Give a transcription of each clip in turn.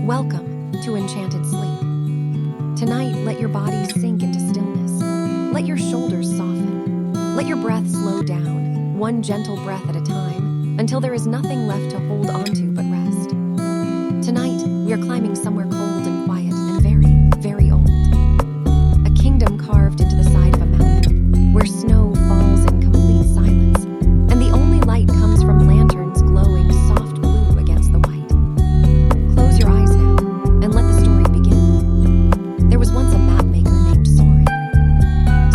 Welcome to Enchanted Sleep. Tonight, let your body sink into stillness. Let your shoulders soften. Let your breath slow down, one gentle breath at a time, until there is nothing left to hold onto but rest. Tonight, we are climbing somewhere cold and quiet and very, very old. A kingdom carved into the side of a mountain, where snow falls in complete silence, and the only light comes from lanterns glowing soft blue against the white. Close your eyes now, and let the story begin. There was once a map maker named Soren.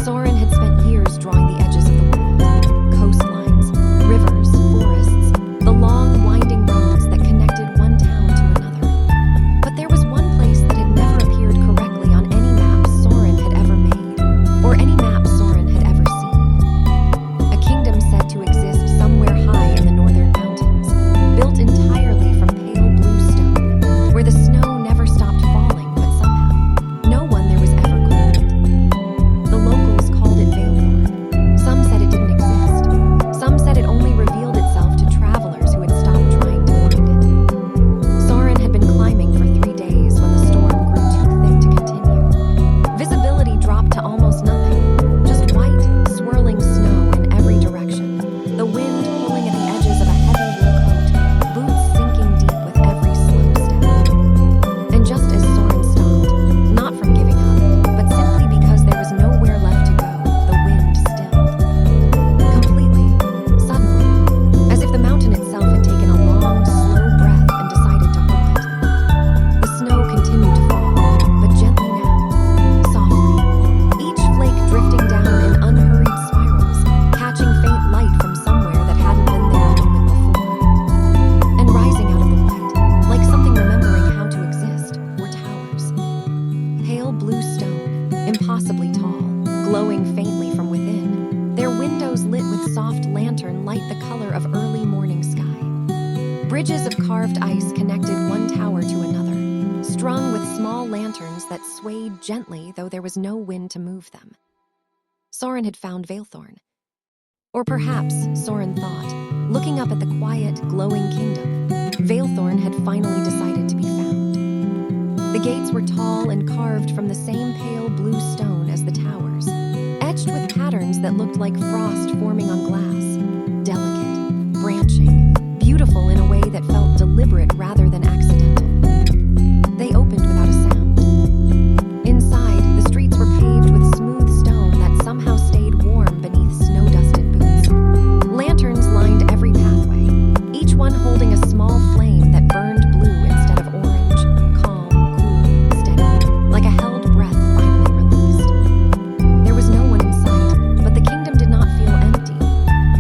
Soren had spent years drawing the edges of the world, coastlines, rivers, forests, the long, winding roads that connected one town to another. But there was one place that had never appeared correctly on any map Soren had ever made, or any map Soren had ever seen. A kingdom said to exist somewhere high in the northern mountains, built entirely from pale blue stone, where the snow never stopped falling, but somehow, no one there was ever cold. The locals called it Veilthorn. Some said it didn't exist. Some said it only revealed itself to travelers who had stopped trying to find it. Soren had been climbing for 3 days when the storm grew too thick to continue. Visibility dropped to almost nothing, just white, swirling snow in every direction, the wind pulling at the edges of a heavy wool coat, boots sinking deep with every slow step. And just as Soren stopped, not from giving up, but simply because there was nowhere left to go, the wind stilled. Completely, suddenly, as if the mountain itself had taken a long, slow breath and decided to hold it. The snow continued to fall, but gently now, softly, each flake drifting down in unhurried spirals, catching faint light from somewhere that hadn't been there a moment before. And rising out of the white, like something remembering how to exist, were towers. Pale blue stone, impossibly tall, glowing faintly from within, their windows lit with soft lantern light the color of early morning sky. Bridges of carved ice connected one tower to another, strung with small lanterns that swayed gently though there was no wind to move them. Soren had found Veilthorn. Or perhaps, Soren thought, looking up at the quiet, glowing kingdom, Veilthorn had finally decided to be found. The gates were tall and carved from the same pale blue stone as the towers, etched with patterns that looked like frost forming on glass, delicate, branching, beautiful in a way that felt deliberate rather than accidental. They opened without a sound. Inside, the streets were paved with smooth stone that somehow stayed warm beneath snow-dusted boots. Lanterns lined every pathway, each one holding a small flame that burned blue instead of orange, calm, cool, steady, like a held breath finally released. There was no one in sight, but the kingdom did not feel empty.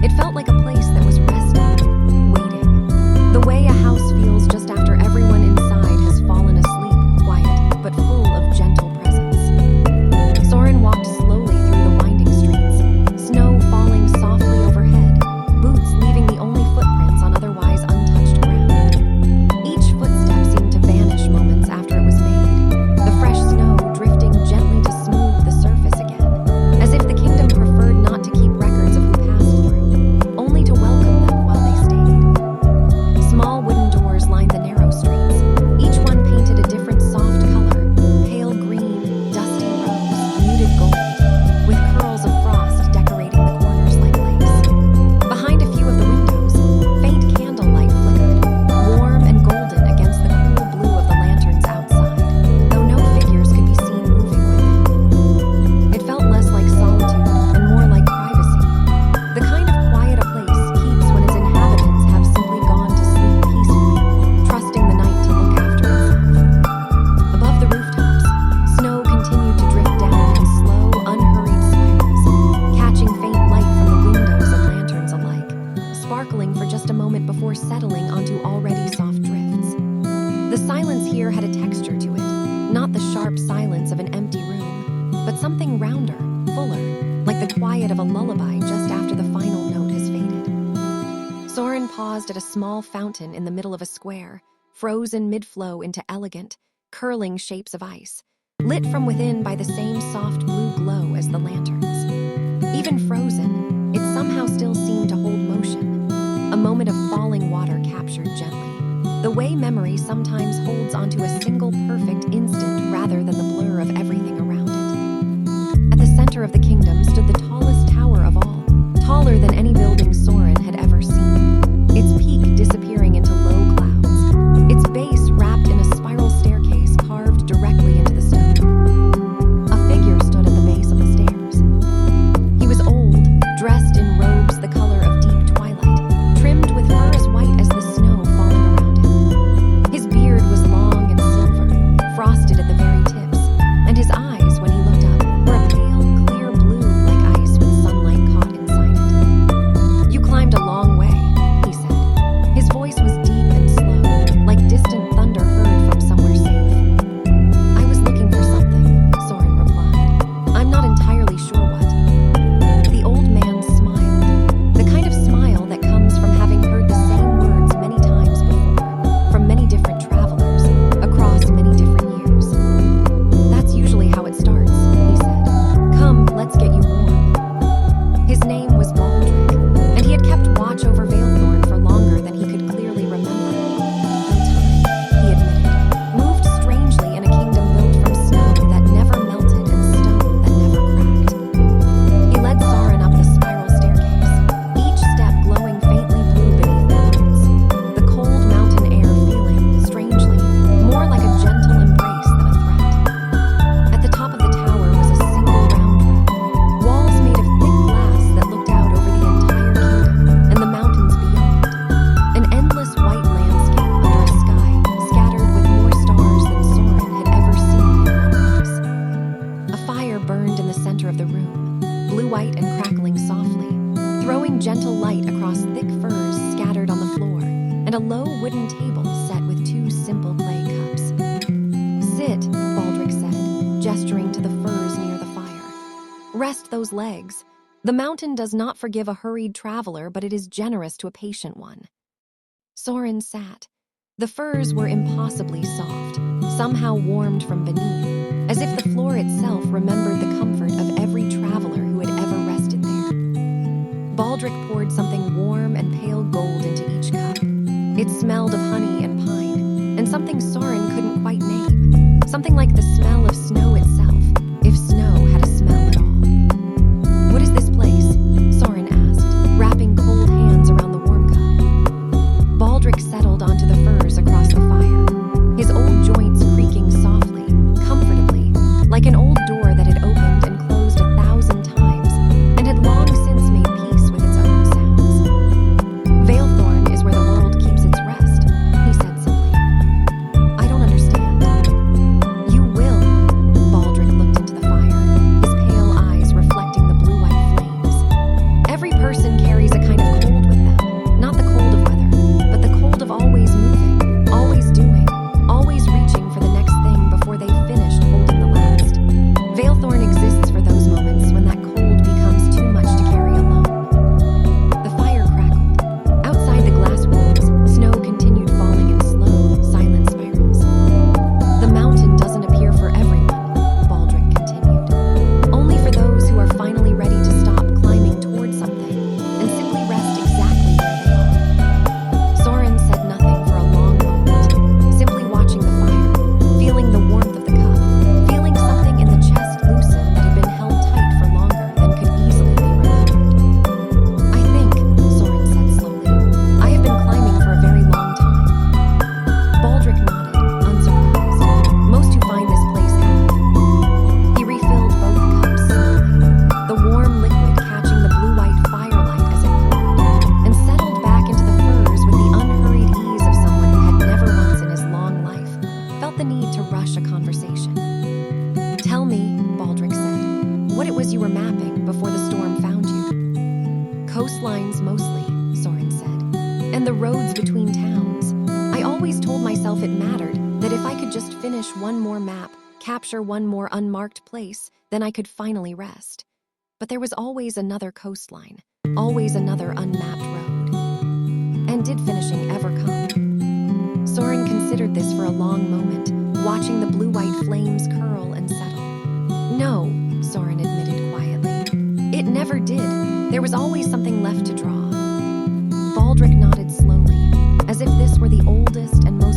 It felt like a place that was resting, waiting. The way a house feels just after everyone inside has fallen asleep, quiet, but full of gentle presence. Soren walked slowly through the winding streets, snow falling softly overhead, boots leaving the only footprints on otherwise untouched ground. Each footstep seemed to vanish moments after it was made, the fresh snow drifting gently to smooth the surface again, as if the kingdom preferred not to keep records of who passed through, only to welcome them while they stayed. Small wooden doors lined the narrow streets, each one painted a different soft color, pale green, dusty rose, muted gold, with curls of frost decorating the corners like lace. Behind a few of the windows, faint candlelight flickered, warm and golden against the cool blue of the lanterns outside, though no figures could be seen moving within. It felt less like solitude and more like privacy, the kind of quiet a place keeps when its inhabitants have simply gone to sleep peacefully, trusting the night to look after itself. Above the rooftops, snow continued to drift down in slow, unhurried spirals, catching faint light from the windows and lanterns alike, sparkling for just a moment before settling onto already soft drifts. The silence here had a texture to it, not the sharp silence of an empty room, but something rounder, fuller, like the quiet of a lullaby just after the final note has faded. Soren paused at a small fountain in the middle of a square, frozen mid-flow into elegant, curling shapes of ice, lit from within by the same soft blue glow as the lanterns. Even frozen, it somehow still seemed to hold motion, a moment of falling water captured gently. The The way memory sometimes holds onto a single perfect instant rather than the blur of everything around it. At the center of the kingdom stood the tallest tower of all, taller than any building Soren had ever seen, its peak disappearing into low clouds, its base wrapped in a spiral staircase carved directly into the stone. A figure stood at the base of the stairs. He was old, dressed in robes the color of deep twilight, trimmed with fur as white as the snow falling around him. His beard was long and silver, frosted at the very tips, and his eyes, when he looked up, were a pale, clear blue like ice with sunlight caught inside it. "You climbed a long way," he said. His voice was deep and slow, like distant thunder heard from somewhere safe. "I was looking for something," Soren replied. "I'm not entirely sure what." The old man smiled, the kind of smile that comes from having heard the same words many times before, from many different travelers, across many different years. "That's usually how it starts," he said. "Come, let's get you warm." His name was Baldric, and he had kept watch over Valethorn for longer than he could clearly remember. Though time, he admitted, moved strangely in a kingdom built from snow that never melted and stone that never cracked. He led Soren up the spiral staircase, each step glowing faintly blue beneath their boots, the cold mountain air feeling, strangely, more like a gentle embrace than a threat. At the top of the tower was a single round room, walls made of thick glass that looked out over the entire kingdom and the mountains beyond. An endless white landscape under a sky scattered with more stars than Soren had ever seen in one place. A fire burned in the center of the room, blue-white and crackling softly, throwing gentle light across thick furs scattered on the floor, and a low wooden table set with two simple clay cups. "Sit," Baldric said, gesturing to the furs near the fire. "Rest those legs. The mountain does not forgive a hurried traveler, but it is generous to a patient one." Soren sat. The furs were impossibly soft, somehow warmed from beneath, as if the floor itself remembered the comfort of every traveler who had ever rested there. Baldric poured something warm and pale gold into each cup. It smelled of honey and pine, and something Soren couldn't quite name. Something like the smell of snow itself, if snow had a smell at all. "What is this place?" Soren asked, wrapping cold hands around the warm cup. Baldric settled onto the furs across the fire, his old joints creaking softly, comfortably, like an old door that had opened and closed 1,000 times and had long since made peace with its own sounds. "Valethorn is where the world keeps its rest," he said simply. "I don't understand." "You will." Baldric looked into the fire, his pale eyes reflecting the blue-white flames. "Every person carries a kind of cold with them, not the cold of weather, but the cold of always moving, always doing, always reaching for the next thing before they've finished holding the last. Valethorn exists for those moments when that cold becomes too much to carry alone." The fire crackled. Outside the glass walls, snow continued falling in slow, silent spirals. "The mountain doesn't appear for everyone," Baldric continued. "Only for those who are finally ready to stop climbing toward something and simply rest exactly where they are." Soren said nothing for a long moment, simply watching the fire, feeling the warmth of the cup, feeling something in the chest loosen that had been held tight for longer than could easily be remembered. "I think," Soren said slowly, "I have been climbing for a very long time." Baldric nodded, unsurprised. Most who find this place have. He refilled both cups slowly, the warm liquid catching the blue-white firelight as it poured, and settled back into the furs with the unhurried ease of someone who had never once in his long life felt the need to rush a conversation. "Tell me," Baldric said, "what it was you were mapping before the storm found you." "Coastlines mostly," Soren said, "and the roads between towns. I always told myself it mattered, that if I could just finish one more map, capture one more unmarked place, then I could finally rest. But there was always another coastline, always another unmapped road." "And did finishing ever come?" Soren considered this for a long moment, watching the blue-white flames curl and settle. "No," Soren admitted quietly. "It never did. There was always something left to draw." Baldric nodded slowly, as if this were the oldest and most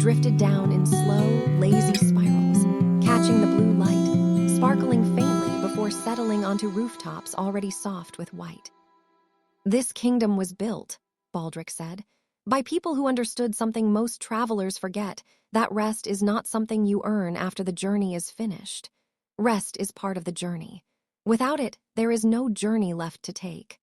drifted down in slow, lazy spirals, catching the blue light, sparkling faintly before settling onto rooftops already soft with white. "This kingdom was built," Baldric said, "by people who understood something most travelers forget, that rest is not something you earn after the journey is finished. Rest is part of the journey. Without it, there is no journey left to take."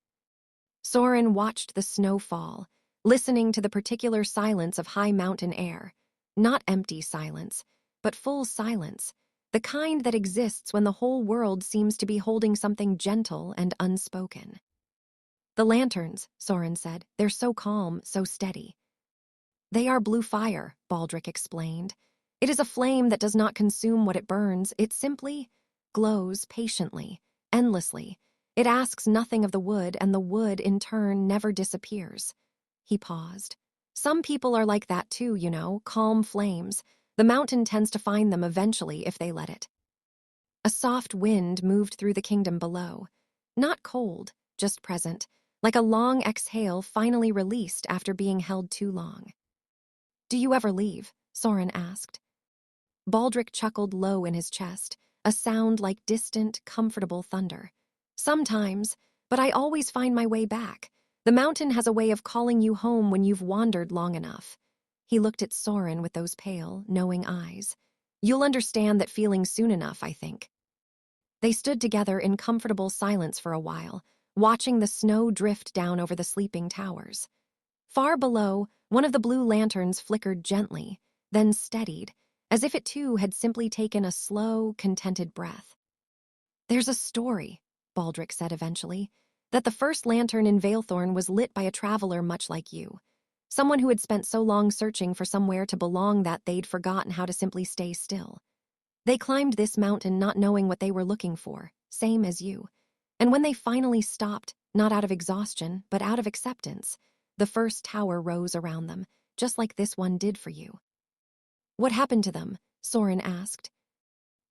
Soren watched the snow fall, listening to the particular silence of high mountain air. Not empty silence, but full silence, the kind that exists when the whole world seems to be holding something gentle and unspoken. "The lanterns," Soren said, "they're so calm, so steady." "They are blue fire," Baldric explained. "It is a flame that does not consume what it burns, it simply glows patiently, endlessly. It asks nothing of the wood, and the wood, in turn, never disappears." He paused. "Some people are like that too, you know, calm flames. The mountain tends to find them eventually if they let it." A soft wind moved through the kingdom below. Not cold, just present, like a long exhale finally released after being held too long. "Do you ever leave?" Soren asked. Baldric chuckled low in his chest, a sound like distant, comfortable thunder. "Sometimes, but I always find my way back. The mountain has a way of calling you home when you've wandered long enough." He looked at Soren with those pale, knowing eyes. "You'll understand that feeling soon enough, I think." They stood together in comfortable silence for a while, watching the snow drift down over the sleeping towers. Far below, one of the blue lanterns flickered gently, then steadied, as if it too had simply taken a slow, contented breath. "There's a story," Baldric said eventually, "that the first lantern in Valethorn was lit by a traveler much like you. Someone who had spent so long searching for somewhere to belong that they'd forgotten how to simply stay still. They climbed this mountain not knowing what they were looking for, same as you. And when they finally stopped, not out of exhaustion, but out of acceptance, the first tower rose around them, just like this one did for you." "What happened to them?" Soren asked.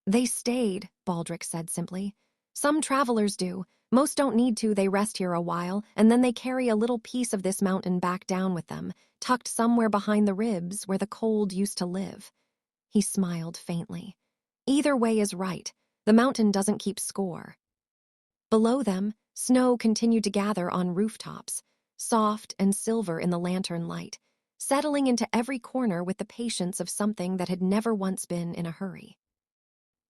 "They stayed," Baldric said simply. "Some travelers do. Most don't need to, they rest here a while, and then they carry a little piece of this mountain back down with them, tucked somewhere behind the ribs where the cold used to live." He smiled faintly. "Either way is right. The mountain doesn't keep score." Below them, snow continued to gather on rooftops, soft and silver in the lantern light, settling into every corner with the patience of something that had never once been in a hurry.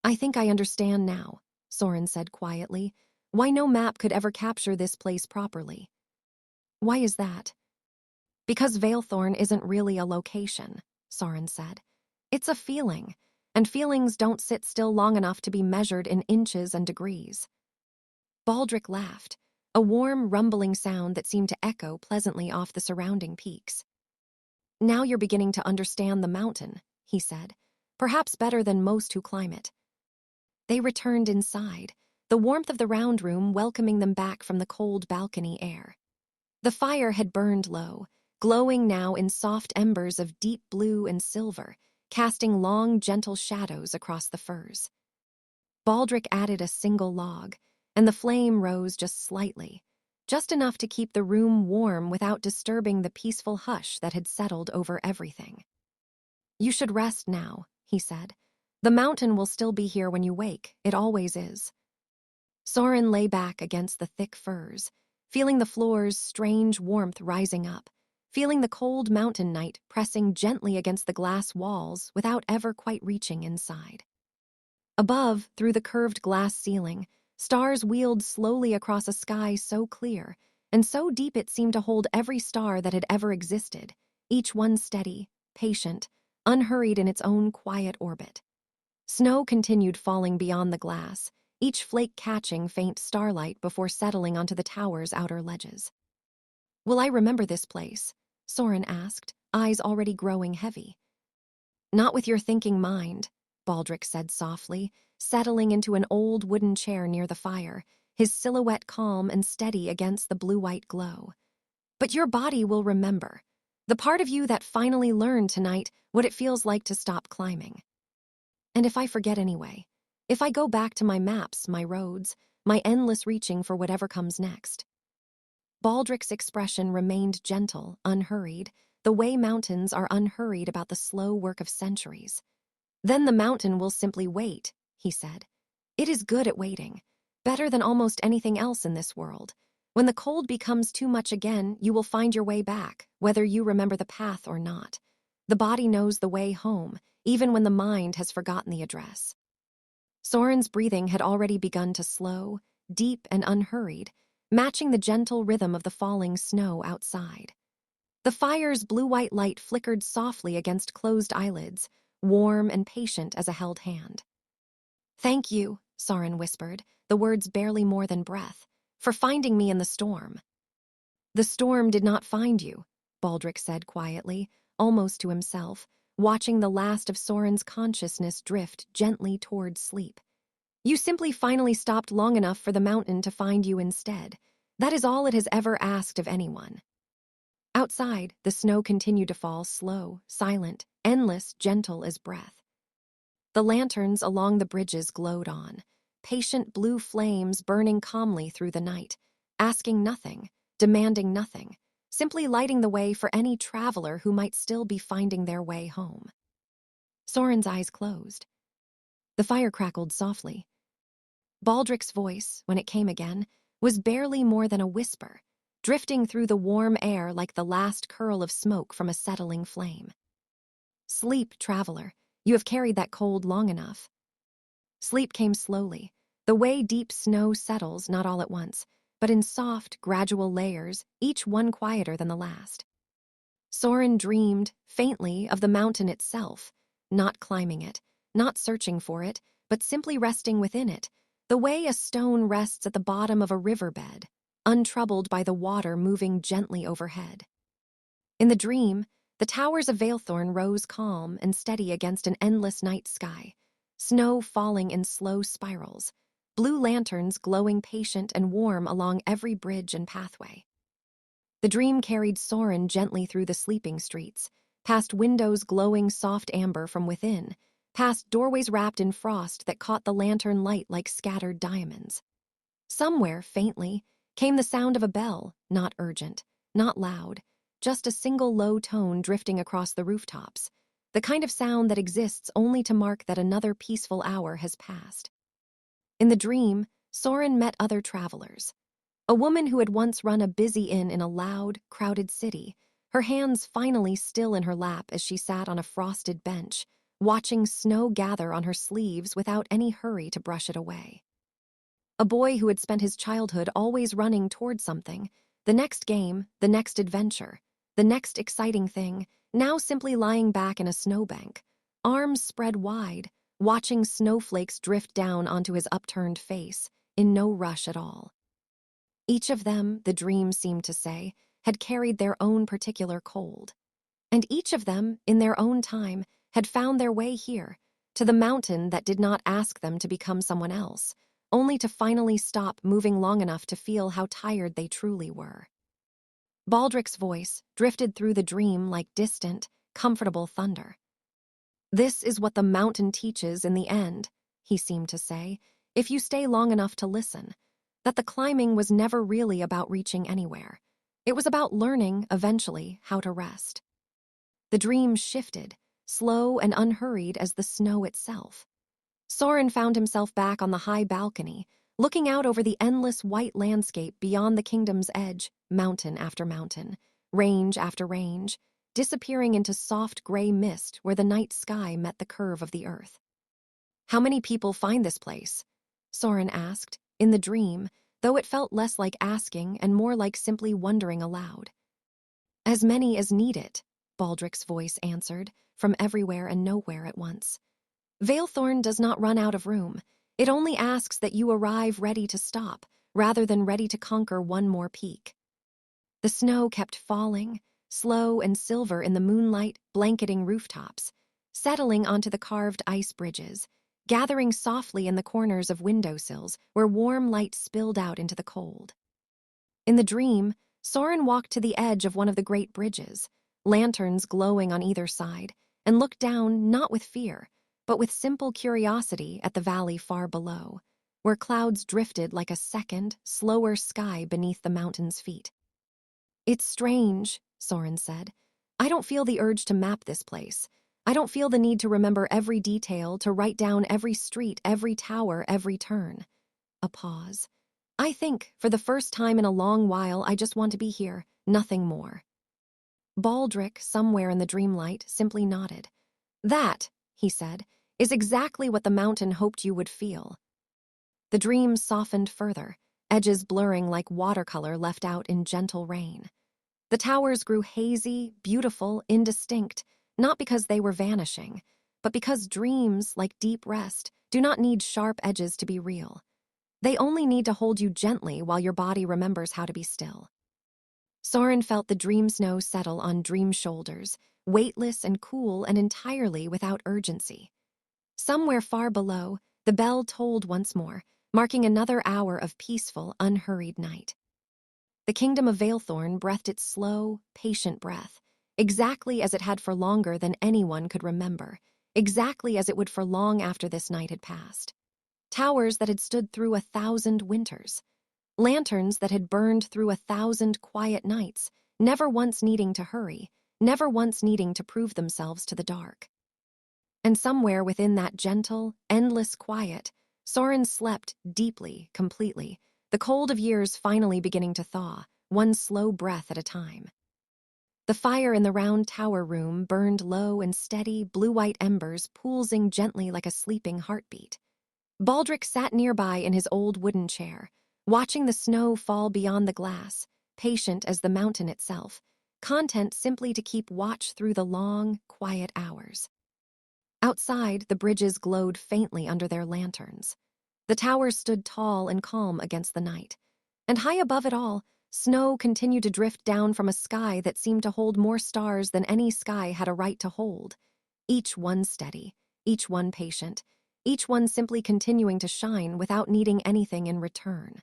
"I think I understand now," Soren said quietly, "why no map could ever capture this place properly." "Why is that?" "Because Valethorn isn't really a location," Soren said. "It's a feeling, and feelings don't sit still long enough to be measured in inches and degrees." Baldric laughed, a warm, rumbling sound that seemed to echo pleasantly off the surrounding peaks. "Now you're beginning to understand the mountain," he said, "perhaps better than most who climb it." They returned inside, the warmth of the round room welcoming them back from the cold balcony air. The fire had burned low, glowing now in soft embers of deep blue and silver, casting long, gentle shadows across the firs. Baldric added a single log, and the flame rose just slightly, just enough to keep the room warm without disturbing the peaceful hush that had settled over everything. "You should rest now," he said. "The mountain will still be here when you wake, it always is." Soren lay back against the thick firs, feeling the floor's strange warmth rising up, feeling the cold mountain night pressing gently against the glass walls without ever quite reaching inside. Above, through the curved glass ceiling, stars wheeled slowly across a sky so clear, and so deep it seemed to hold every star that had ever existed, each one steady, patient, unhurried in its own quiet orbit. Snow continued falling beyond the glass, each flake catching faint starlight before settling onto the tower's outer ledges. "Will I remember this place?" Soren asked, eyes already growing heavy. "Not with your thinking mind," Baldric said softly, settling into an old wooden chair near the fire, his silhouette calm and steady against the blue-white glow. "But your body will remember. The part of you that finally learned tonight what it feels like to stop climbing. And if I forget anyway, if I go back to my maps, my roads, my endless reaching for whatever comes next." Baldric's expression remained gentle, unhurried, the way mountains are unhurried about the slow work of centuries. Then the mountain will simply wait, he said. It is good at waiting, better than almost anything else in this world. When the cold becomes too much again, you will find your way back, whether you remember the path or not. The body knows the way home, even when the mind has forgotten the address. Soren's breathing had already begun to slow, deep and unhurried, matching the gentle rhythm of the falling snow outside. The fire's blue-white light flickered softly against closed eyelids, warm and patient as a held hand. "Thank you," Soren whispered, the words barely more than breath, "for finding me in the storm." "The storm did not find you," Baldric said quietly, almost to himself, watching the last of Soren's consciousness drift gently toward sleep. "You simply finally stopped long enough for the mountain to find you instead. That is all it has ever asked of anyone." Outside, the snow continued to fall, slow, silent, endless, gentle as breath. The lanterns along the bridges glowed on, patient blue flames burning calmly through the night, asking nothing, demanding nothing, simply lighting the way for any traveler who might still be finding their way home. Soren's eyes closed. The fire crackled softly. Baldric's voice, when it came again, was barely more than a whisper, drifting through the warm air like the last curl of smoke from a settling flame. "Sleep, traveler. You have carried that cold long enough." Sleep came slowly, the way deep snow settles not all at once, but in soft, gradual layers, each one quieter than the last. Soren dreamed, faintly, of the mountain itself, not climbing it, not searching for it, but simply resting within it, the way a stone rests at the bottom of a riverbed, untroubled by the water moving gently overhead. In the dream, the towers of Valethorn rose calm and steady against an endless night sky, snow falling in slow spirals, blue lanterns glowing patient and warm along every bridge and pathway. The dream carried Soren gently through the sleeping streets, past windows glowing soft amber from within, past doorways wrapped in frost that caught the lantern light like scattered diamonds. Somewhere, faintly, came the sound of a bell, not urgent, not loud, just a single low tone drifting across the rooftops, the kind of sound that exists only to mark that another peaceful hour has passed. In the dream, Soren met other travelers. A woman who had once run a busy inn in a loud, crowded city, her hands finally still in her lap as she sat on a frosted bench, watching snow gather on her sleeves without any hurry to brush it away. A boy who had spent his childhood always running toward something, the next game, the next adventure, the next exciting thing, now simply lying back in a snowbank, arms spread wide, watching snowflakes drift down onto his upturned face, in no rush at all. Each of them, the dream seemed to say, had carried their own particular cold. And each of them, in their own time, had found their way here, to the mountain that did not ask them to become someone else, only to finally stop moving long enough to feel how tired they truly were. Baldric's voice drifted through the dream like distant, comfortable thunder. "This is what the mountain teaches in the end," he seemed to say, "if you stay long enough to listen, that the climbing was never really about reaching anywhere. It was about learning, eventually, how to rest." The dream shifted, slow and unhurried as the snow itself. Soren found himself back on the high balcony, looking out over the endless white landscape beyond the kingdom's edge, mountain after mountain, range after range, disappearing into soft gray mist where the night sky met the curve of the earth. "How many people find this place?" Soren asked, in the dream, though it felt less like asking and more like simply wondering aloud. "As many as need it," Baldric's voice answered, from everywhere and nowhere at once. "Valethorn does not run out of room. It only asks that you arrive ready to stop, rather than ready to conquer one more peak." The snow kept falling, slow and silver in the moonlight blanketing rooftops, settling onto the carved ice bridges, gathering softly in the corners of windowsills where warm light spilled out into the cold. In the dream, Soren walked to the edge of one of the great bridges, lanterns glowing on either side, and looked down not with fear, but with simple curiosity at the valley far below, where clouds drifted like a second, slower sky beneath the mountain's feet. "It's strange," Soren said. I don't feel the urge to map this place. I don't feel the need to remember every detail, to write down every street, every tower, every turn. A pause. I think, for the first time in a long while, I just want to be here, nothing more. Baldric, somewhere in the dreamlight, simply nodded. That, he said, is exactly what the mountain hoped you would feel. The dream softened further, edges blurring like watercolor left out in gentle rain. The towers grew hazy, beautiful, indistinct, not because they were vanishing, but because dreams, like deep rest, do not need sharp edges to be real. They only need to hold you gently while your body remembers how to be still. Soren felt the dream snow settle on dream shoulders, weightless and cool and entirely without urgency. Somewhere far below, the bell tolled once more, marking another hour of peaceful, unhurried night. The kingdom of Valethorn breathed its slow, patient breath, exactly as it had for longer than anyone could remember, exactly as it would for long after this night had passed. Towers that had stood through 1,000 winters. Lanterns that had burned through 1,000 quiet nights, never once needing to hurry, never once needing to prove themselves to the dark. And somewhere within that gentle, endless quiet, Soren slept deeply, completely, the cold of years finally beginning to thaw, one slow breath at a time. The fire in the round tower room burned low and steady, blue-white embers pulsing gently like a sleeping heartbeat. Baldric sat nearby in his old wooden chair, watching the snow fall beyond the glass, patient as the mountain itself, content simply to keep watch through the long, quiet hours. Outside, the bridges glowed faintly under their lanterns. The towers stood tall and calm against the night. And high above it all, snow continued to drift down from a sky that seemed to hold more stars than any sky had a right to hold. Each one steady, each one patient, each one simply continuing to shine without needing anything in return.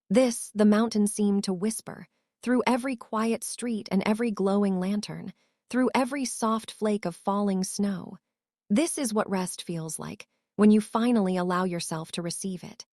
This, the mountain seemed to whisper, through every quiet street and every glowing lantern, through every soft flake of falling snow. This is what rest feels like, when you finally allow yourself to receive it.